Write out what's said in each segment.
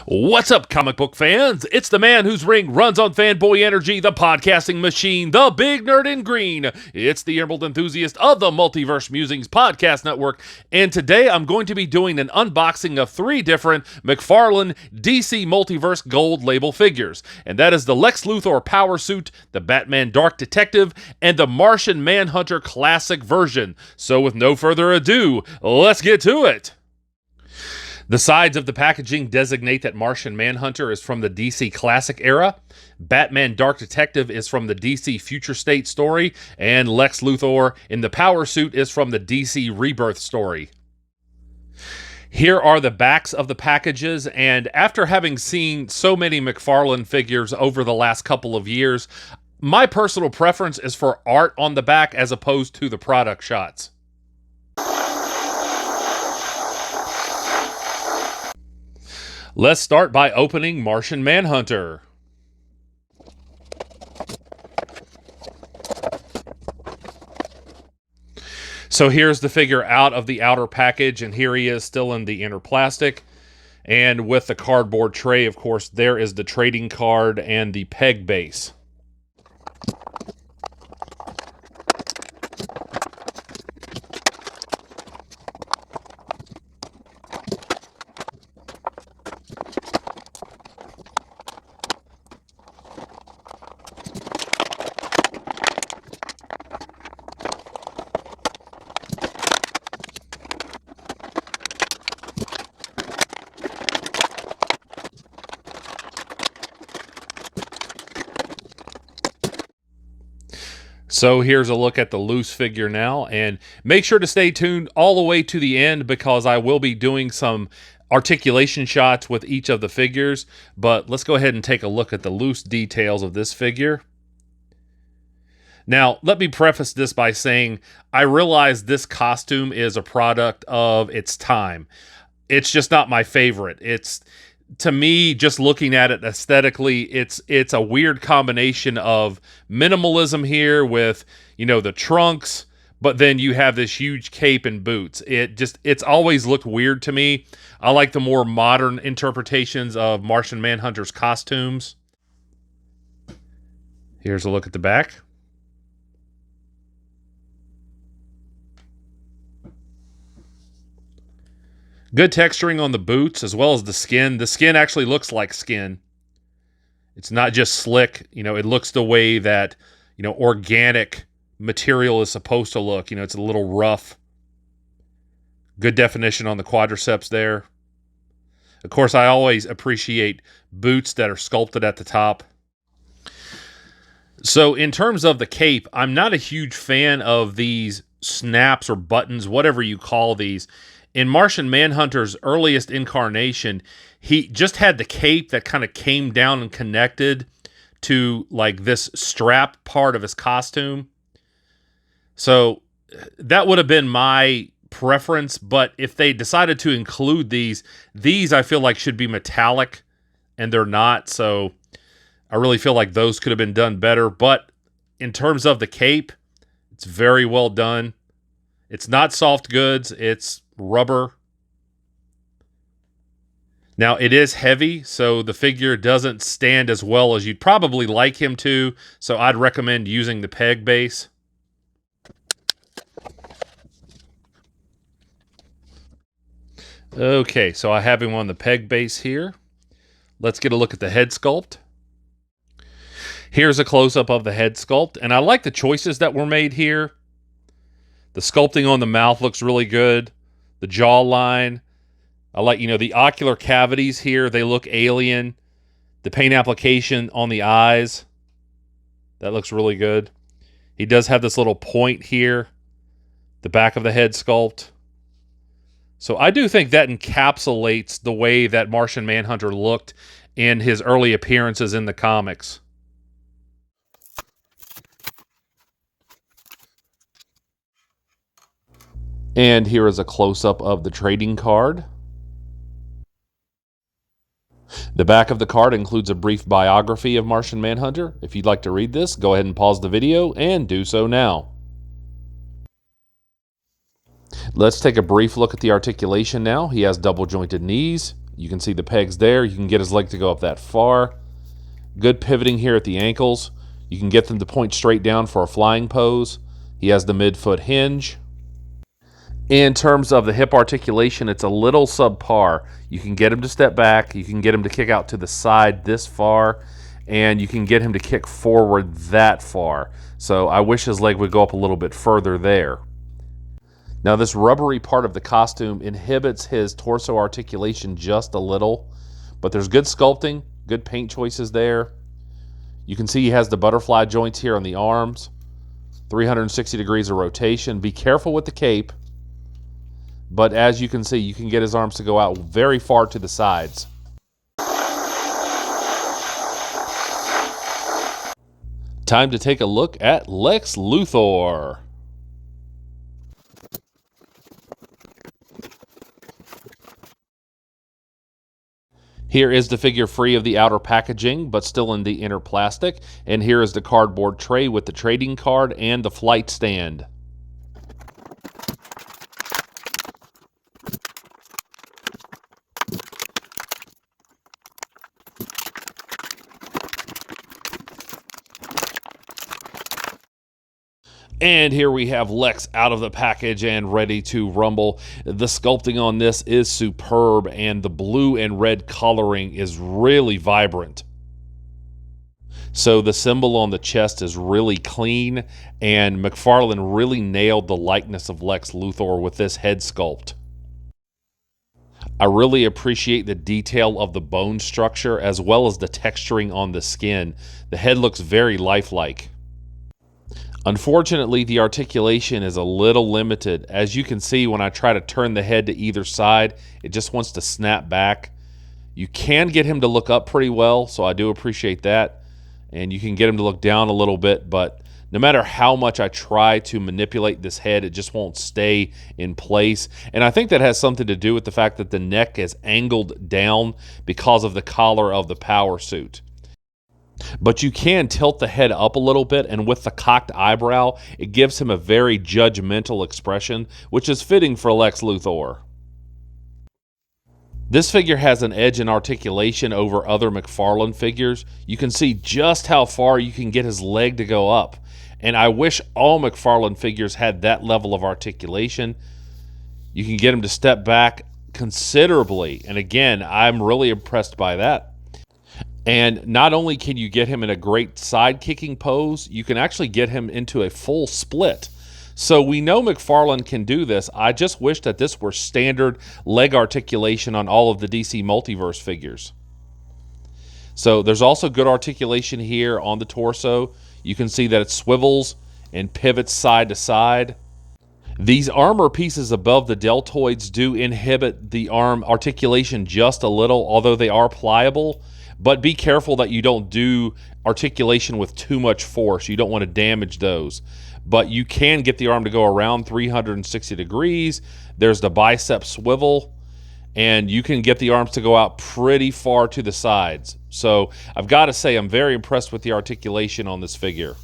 What's up, comic book fans? It's the man whose ring runs on fanboy energy, the podcasting machine, the big nerd in green. It's the Emerald enthusiast of the Multiverse Musings podcast network, and today I'm going to be doing an unboxing of 3 different McFarlane DC Multiverse Gold Label figures, and that is the LexLuthor Power Suit, the Batman Dark Detective, and the Martian Manhunter Classic version. So with no further ado, let's get to it! The sides of the packaging designate that Martian Manhunter is from the DC Classic era, Batman Dark Detective is from the DC Future State story, and Lex Luthor in the Power Suit is from the DC Rebirth story. Here are the backs of the packages, and after having seen so many McFarlane figures over the last couple of years, my personal preference is for art on the back as opposed to the product shots. Let's start by opening Martian Manhunter. So here's the figure out of the outer package, and here he is still in the inner plastic. And with the cardboard tray, of course, there is the trading card and the peg base. So here's a look at the loose figure now, and make sure to stay tuned all the way to the end because I will be doing some articulation shots with each of the figures, but let's go ahead and take a look at the loose details of this figure. Now, let me preface this by saying I realize this costume is a product of its time. It's just not my favorite. To me, just looking at it aesthetically, it's a weird combination of minimalism here with, the trunks, but then you have this huge cape and boots. It's always looked weird to me. I like the more modern interpretations of Martian Manhunter's costumes. Here's a look at the back. Good texturing on the boots as well as the skin. The skin actually looks like skin. It's not just slick. It looks the way that, organic material is supposed to look. It's a little rough. Good definition on the quadriceps there. Of course, I always appreciate boots that are sculpted at the top. So in terms of the cape, I'm not a huge fan of these snaps or buttons, whatever you call these. In Martian Manhunter's earliest incarnation, he just had the cape that kind of came down and connected to like this strap part of his costume. So that would have been my preference, but if they decided to include these I feel like should be metallic, and they're not, so I really feel like those could have been done better. But in terms of the cape, it's very well done. It's not soft goods, it's rubber. Now, it is heavy, so the figure doesn't stand as well as you'd probably like him to, so I'd recommend using the peg base. Okay, so I have him on the peg base here. Let's get a look at the head sculpt. Here's a close-up of the head sculpt, and I like the choices that were made here. The sculpting on the mouth looks really good. The jawline. I like, the ocular cavities here. They look alien. The paint application on the eyes. That looks really good. He does have this little point here. The back of the head sculpt. So I do think that encapsulates the way that Martian Manhunter looked in his early appearances in the comics. And here is a close-up of the trading card. The back of the card includes a brief biography of Martian Manhunter. If you'd like to read this, go ahead and pause the video and do so now. Let's take a brief look at the articulation now. He has double jointed knees, You can see the pegs there. You can get his leg to go up that far. Good pivoting here at the ankles. You can get them to point straight down for a flying pose. He has the midfoot hinge. In terms of the hip articulation, it's a little subpar. You can get him to step back. You can get him to kick out to the side this far. And you can get him to kick forward that far. So I wish his leg would go up a little bit further there. Now this rubbery part of the costume inhibits his torso articulation just a little, but there's good sculpting, good paint choices there. You can see he has the butterfly joints here on the arms, 360 degrees of rotation. Be careful with the cape, but as you can see, you can get his arms to go out very far to the sides. Time to take a look at LexLuthor. Here is the figure free of the outer packaging, but still in the inner plastic. And here is the cardboard tray with the trading card and the flight stand. And here we have Lex out of the package and ready to rumble. The sculpting on this is superb, and the blue and red coloring is really vibrant. So the symbol on the chest is really clean, and McFarlane really nailed the likeness of Lex Luthor with this head sculpt. I really appreciate the detail of the bone structure as well as the texturing on the skin. The head looks very lifelike. Unfortunately, the articulation is a little limited. As you can see, when I try to turn the head to either side, it just wants to snap back. You can get him to look up pretty well, so I do appreciate that. And you can get him to look down a little bit, but no matter how much I try to manipulate this head, it just won't stay in place. And I think that has something to do with the fact that the neck is angled down because of the collar of the power suit. But you can tilt the head up a little bit, and with the cocked eyebrow, it gives him a very judgmental expression, which is fitting for Lex Luthor. This figure has an edge in articulation over other McFarlane figures. You can see just how far you can get his leg to go up, and I wish all McFarlane figures had that level of articulation. You can get him to step back considerably, and again, I'm really impressed by that. And not only can you get him in a great side kicking pose, you can actually get him into a full split. So we know McFarlane can do this. I just wish that this were standard leg articulation on all of the DC Multiverse figures. So there's also good articulation here on the torso. You can see that it swivels and pivots side to side. These armor pieces above the deltoids do inhibit the arm articulation just a little, although they are pliable. But be careful that you don't do articulation with too much force. You don't want to damage those. But you can get the arm to go around 360 degrees. There's the bicep swivel. And you can get the arms to go out pretty far to the sides. So I've got to say I'm very impressed with the articulation on this figure.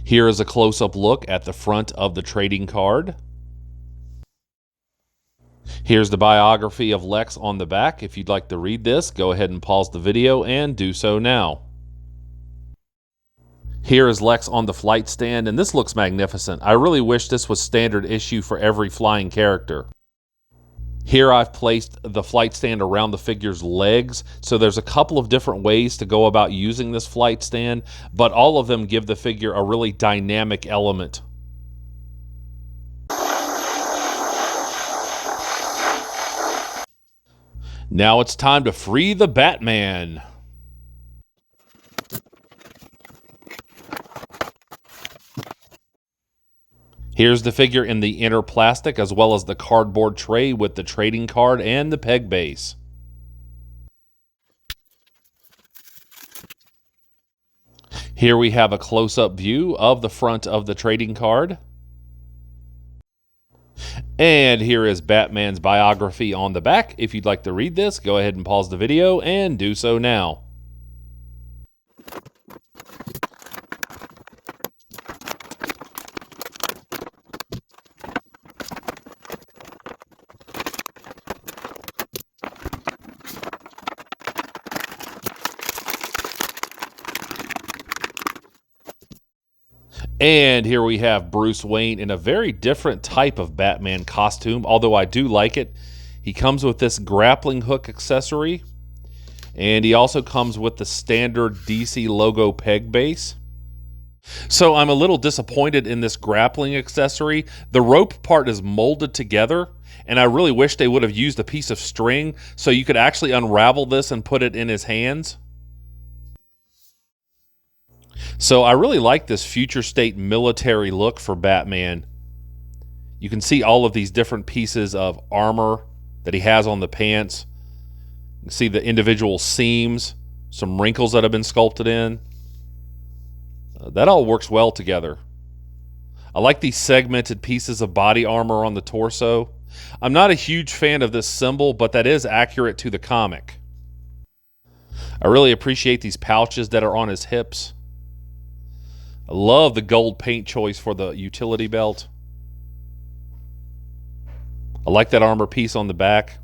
Here is a close-up look at the front of the trading card. Here's the biography of Lex on the back. If you'd like to read this, go ahead and pause the video and do so now. Here is Lex on the flight stand, and this looks magnificent. I really wish this was standard issue for every flying character. Here I've placed the flight stand around the figure's legs, so there's a couple of different ways to go about using this flight stand, but all of them give the figure a really dynamic element. Now it's time to free the Batman. Here's the figure in the inner plastic as well as the cardboard tray with the trading card and the peg base. Here we have a close-up view of the front of the trading card. And here is Batman's biography on the back. If you'd like to read this, go ahead and pause the video and do so now. And here we have Bruce Wayne in a very different type of Batman costume, although I do like it. He comes with this grappling hook accessory, and he also comes with the standard DC logo peg base. So I'm a little disappointed in this grappling accessory. The rope part is molded together, and I really wish they would have used a piece of string so you could actually unravel this and put it in his hands. So I really like this future state military look for Batman. You can see all of these different pieces of armor that he has on the pants. You can see the individual seams, some wrinkles that have been sculpted in. That all works well together. I like these segmented pieces of body armor on the torso. I'm not a huge fan of this symbol, but that is accurate to the comic. I really appreciate these pouches that are on his hips. I love the gold paint choice for the utility belt. I like that armor piece on the back.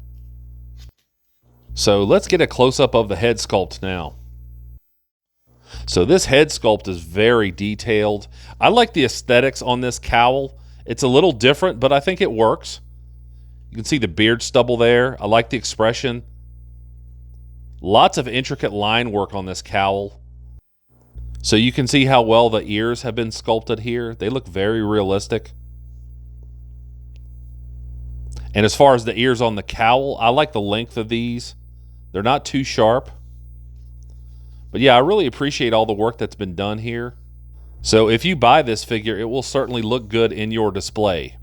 So let's get a close-up of the head sculpt now. So this head sculpt is very detailed. I like the aesthetics on this cowl. It's a little different, but I think it works. You can see the beard stubble there. I like the expression. Lots of intricate line work on this cowl. So you can see how well the ears have been sculpted here. They look very realistic. And as far as the ears on the cowl, I like the length of these. They're not too sharp. But yeah, I really appreciate all the work that's been done here. So if you buy this figure, it will certainly look good in your display.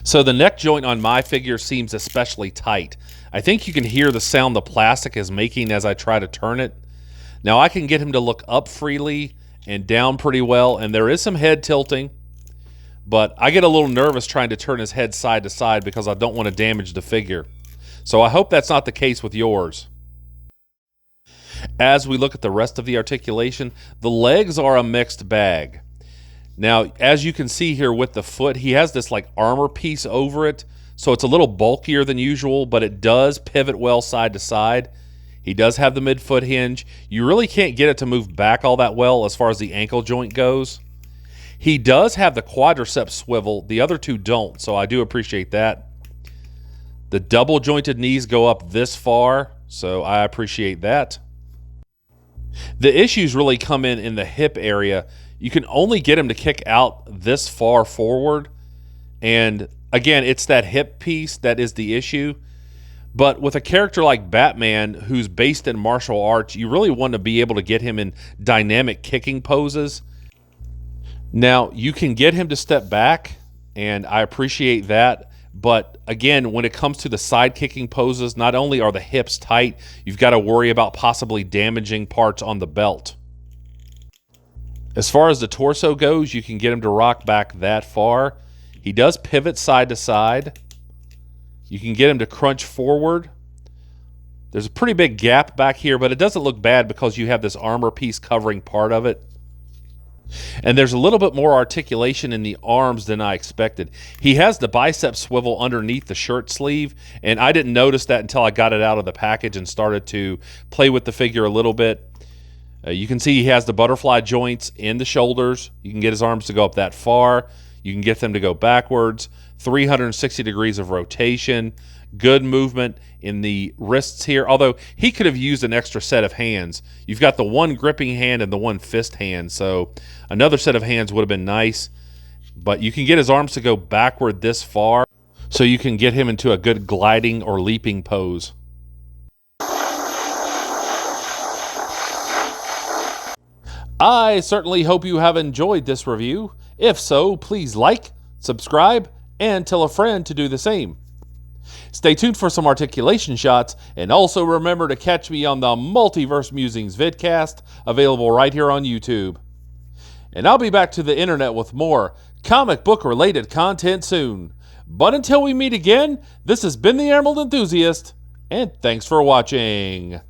So the neck joint on my figure seems especially tight. I think you can hear the sound the plastic is making as I try to turn it. Now I can get him to look up freely and down pretty well, and there is some head tilting, but I get a little nervous trying to turn his head side to side because I don't want to damage the figure. So I hope that's not the case with yours. As we look at the rest of the articulation, the legs are a mixed bag. Now, as you can see here with the foot, he has this like armor piece over it, so it's a little bulkier than usual, but it does pivot well side to side. He does have the midfoot hinge. You really can't get it to move back all that well as far as the ankle joint goes. He does have the quadriceps swivel. The other two don't, so I do appreciate that. The double jointed knees go up this far, so I appreciate that. The issues really come in the hip area. You can only get him to kick out this far forward. And again, it's that hip piece that is the issue. But with a character like Batman, who's based in martial arts, you really want to be able to get him in dynamic kicking poses. Now, you can get him to step back, and I appreciate that. But again, when it comes to the side kicking poses, not only are the hips tight, you've got to worry about possibly damaging parts on the belt. As far as the torso goes, you can get him to rock back that far. He does pivot side to side. You can get him to crunch forward. There's a pretty big gap back here, but it doesn't look bad because you have this armor piece covering part of it. And there's a little bit more articulation in the arms than I expected. He has the bicep swivel underneath the shirt sleeve, and I didn't notice that until I got it out of the package and started to play with the figure a little bit. You can see he has the butterfly joints in the shoulders. You can get his arms to go up that far. You can get them to go backwards. 360 degrees of rotation. Good movement in the wrists here, although he could have used an extra set of hands. You've got the one gripping hand and the one fist hand, so another set of hands would have been nice. But you can get his arms to go backward this far, so you can get him into a good gliding or leaping pose. I certainly hope you have enjoyed this review. If so, please like, subscribe, and tell a friend to do the same. Stay tuned for some articulation shots, and also remember to catch me on the Multiverse Musings vidcast, available right here on YouTube. And I'll be back to the internet with more comic book related content soon. But until we meet again, this has been the Emerald Enthusiast, and thanks for watching.